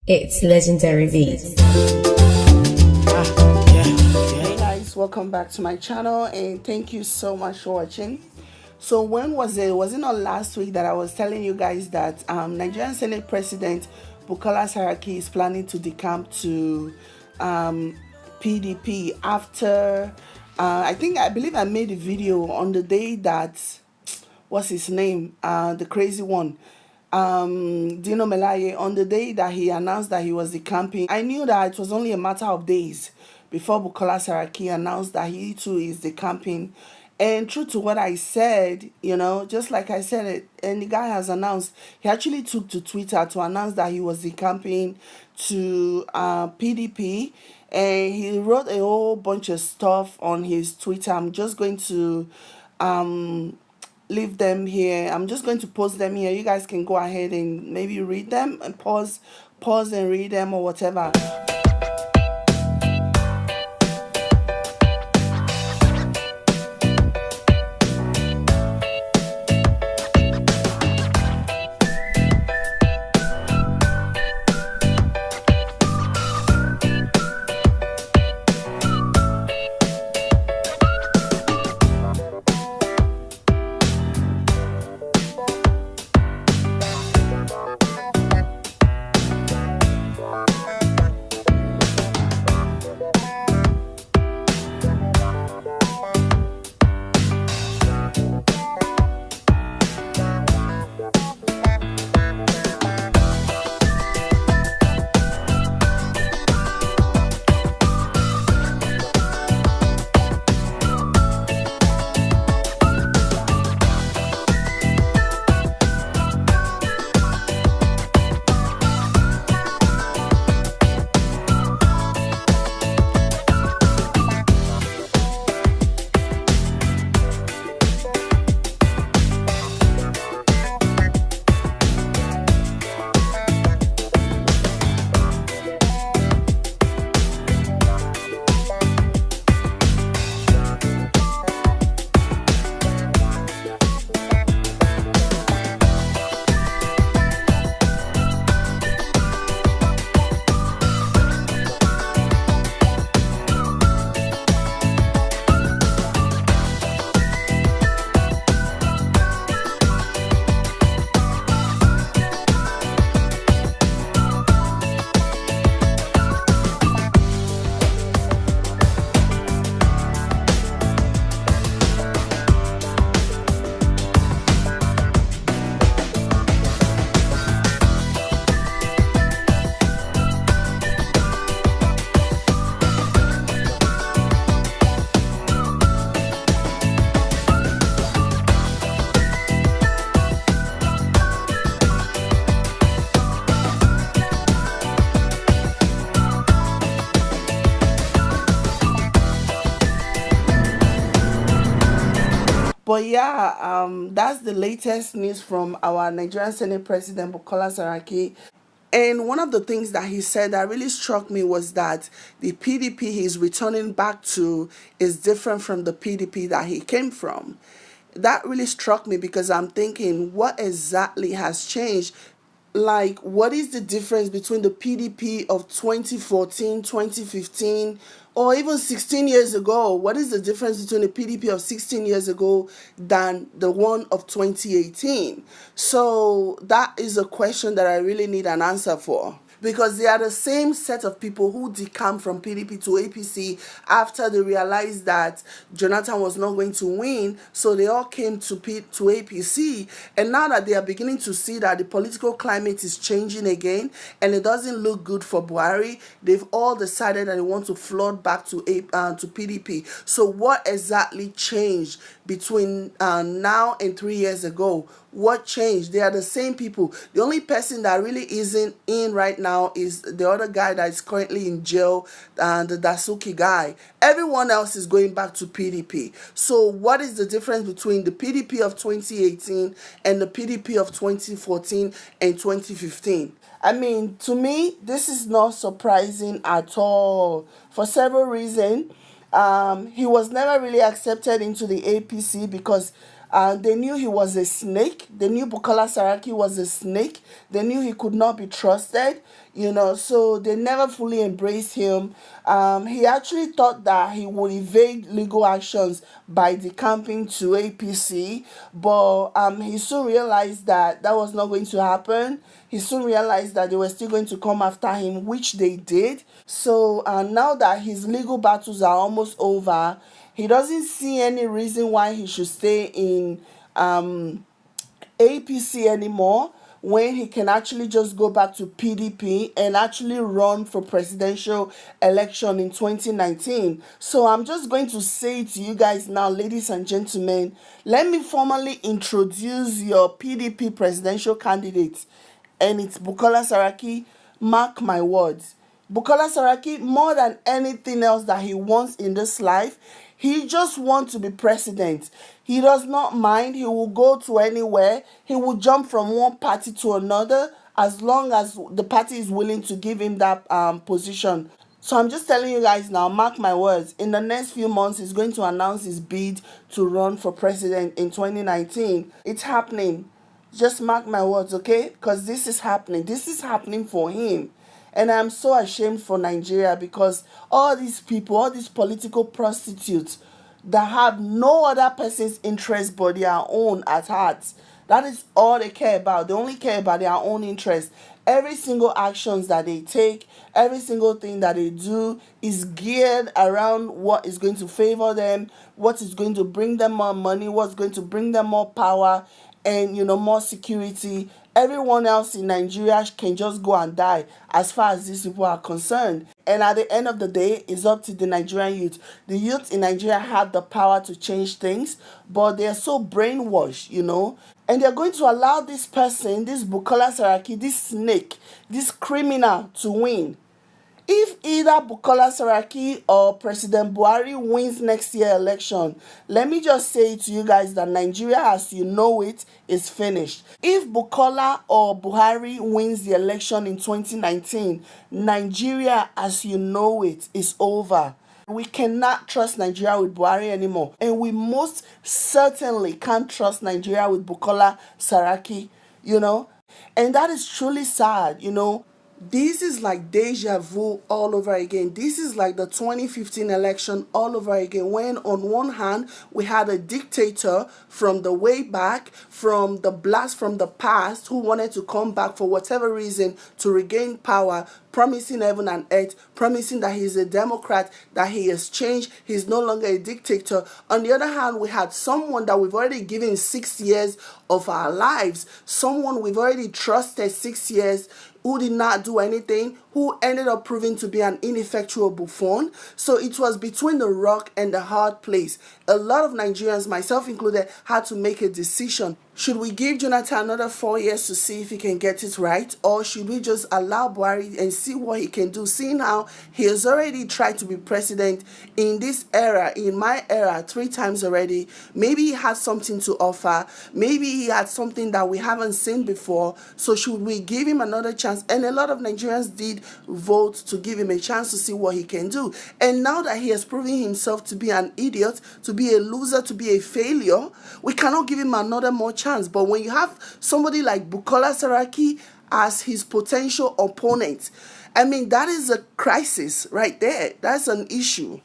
It's legendary beats. Hey guys, welcome back to my channel and thank you so much for watching. So when was it? Was it not last week that I was telling you guys that Nigerian Senate President Bukola Saraki is planning to decamp to PDP after I believe I made a video on the day that what's his name? The crazy one. Dino Melaye, on the day that he announced that he was decamping, I knew that it was only a matter of days before Bukola Saraki announced that he too is decamping. And true to what I said, just like I said it, and the guy has announced, he actually took to Twitter to announce that he was decamping to PDP. And he wrote a whole bunch of stuff on his Twitter. I'm just going to leave them here. I'm just going to post them here. You guys can go ahead and maybe read them and pause and read them or whatever. But yeah, that's the latest news from our Nigerian Senate President Bukola Saraki. And one of the things that he said that really struck me was that the PDP he's returning back to is different from the PDP that he came from. That really struck me because I'm thinking, what exactly has changed? Like, what is the difference between the PDP of 2014, 2015, or even 16 years ago? What is the difference between the PDP of 16 years ago than the one of 2018? So that is a question that I really need an answer for, because they are the same set of people who decamped from PDP to APC after they realized that Jonathan was not going to win. So they all came to APC. And now that they are beginning to see that the political climate is changing again and it doesn't look good for Buhari, they've all decided that they want to flood back to PDP. So what exactly changed between now and 3 years ago? What changed? They are the same people. The only person that really isn't in right now is the other guy that is currently in jail, the Dasuki guy. Everyone else is going back to PDP. So what is the difference between the PDP of 2018 and the PDP of 2014 and 2015? I mean, to me, this is not surprising at all for several reasons. He was never really accepted into the APC because They knew he was a snake. They knew Bukola Saraki was a snake. They knew he could not be trusted, so they never fully embraced him. He actually thought that he would evade legal actions by decamping to APC, but he soon realized that that was not going to happen. He soon realized that they were still going to come after him, which they did. So now that his legal battles are almost over, he doesn't see any reason why he should stay in APC anymore, when he can actually just go back to PDP and actually run for presidential election in 2019. So I'm just going to say to you guys now, ladies and gentlemen, let me formally introduce your PDP presidential candidate, and it's Bukola Saraki. Mark my words. Bukola Saraki, more than anything else that he wants in this life, he just wants to be president. He does not mind. He will go to anywhere. He will jump from one party to another as long as the party is willing to give him that position. So I'm just telling you guys now, mark my words, in the next few months, he's going to announce his bid to run for president in 2019. It's happening. Just mark my words, okay? Because this is happening. This is happening for him. And I'm so ashamed for Nigeria, because all these people, all these political prostitutes that have no other person's interest but their own at heart, that is all they care about. They only care about their own interest. Every single actions that they take, every single thing that they do is geared around what is going to favor them, what is going to bring them more money, what's going to bring them more power, and more security. Everyone else in Nigeria can just go and die as far as these people are concerned. And at the end of the day, it's up to the Nigerian youth. The youth in Nigeria have the power to change things, but they're so brainwashed, and they're going to allow this person, this Bukola Saraki, this snake, this criminal to win. If either Bukola Saraki or President Buhari wins next year's election, let me just say to you guys that Nigeria as you know it is finished. If Bukola or Buhari wins the election in 2019, Nigeria as you know it is over. We cannot trust Nigeria with Buhari anymore. And we most certainly can't trust Nigeria with Bukola Saraki, And that is truly sad, This is like deja vu all over again. This is like the 2015 election all over again, when on one hand we had a dictator from the way back, from the blast from the past, who wanted to come back for whatever reason to regain power, promising heaven and earth, promising that he's a Democrat, that he has changed, he's no longer a dictator. On the other hand, we had someone that we've already given 6 years of our lives, someone we've already trusted 6 years, who did not do anything, who ended up proving to be an ineffectual buffoon. So it was between the rock and the hard place. A lot of Nigerians, myself included, had to make a decision. Should we give Jonathan another 4 years to see if he can get it right? Or should we just allow Buhari and see what he can do? Seeing how he has already tried to be president in this era, in my era, 3 times already. Maybe he has something to offer. Maybe he had something that we haven't seen before. So should we give him another chance? And a lot of Nigerians did vote to give him a chance to see what he can do. And now that he has proven himself to be an idiot, to be a loser, to be a failure, we cannot give him another more chance. But when you have somebody like Bukola Saraki as his potential opponent, that is a crisis right there. That's an issue.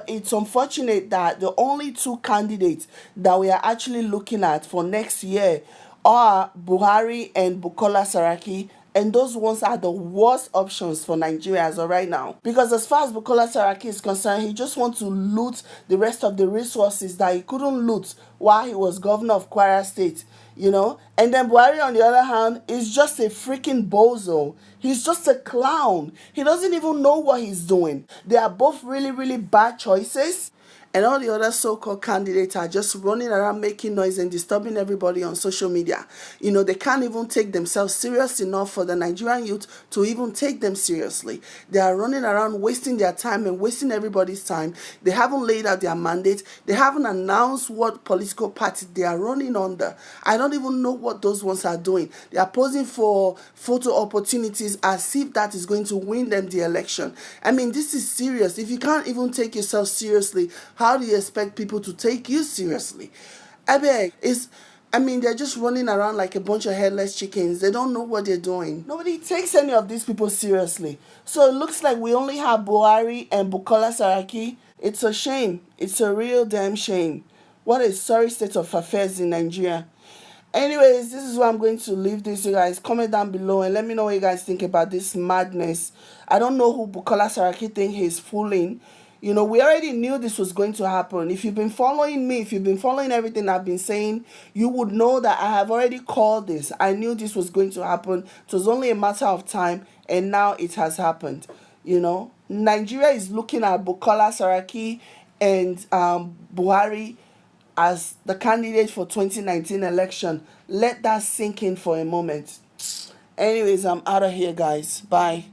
It's unfortunate that the only 2 candidates that we are actually looking at for next year are Buhari and Bukola Saraki. And those ones are the worst options for Nigeria as of right now. Because as far as Bukola Saraki is concerned, he just wants to loot the rest of the resources that he couldn't loot while he was governor of Kwara State, And then Buhari, on the other hand, is just a freaking bozo. He's just a clown. He doesn't even know what he's doing. They are both really, really bad choices. And all the other so-called candidates are just running around making noise and disturbing everybody on social media. They can't even take themselves serious enough for the Nigerian youth to even take them seriously. They are running around wasting their time and wasting everybody's time. They haven't laid out their mandate. They haven't announced what political party they are running under. I don't even know what those ones are doing. They are posing for photo opportunities as if that is going to win them the election. This is serious. If you can't even take yourself seriously, how do you expect people to take you seriously? I beg. I mean, they're just running around like a bunch of headless chickens. They don't know what they're doing. Nobody takes any of these people seriously. So it looks like we only have Buhari and Bukola Saraki. It's a shame. It's a real damn shame. What a sorry state of affairs in Nigeria. Anyways, this is where I'm going to leave this, you guys. Comment down below and let me know what you guys think about this madness. I don't know who Bukola Saraki think he's fooling. You know, we already knew this was going to happen. If you've been following me, if you've been following everything I've been saying, you would know that I have already called this. I knew this was going to happen. It was only a matter of time, and now it has happened. You know, Nigeria is looking at Bukola Saraki and Buhari as the candidate for 2019 election. Let that sink in for a moment. Anyways, I'm out of here, guys. Bye.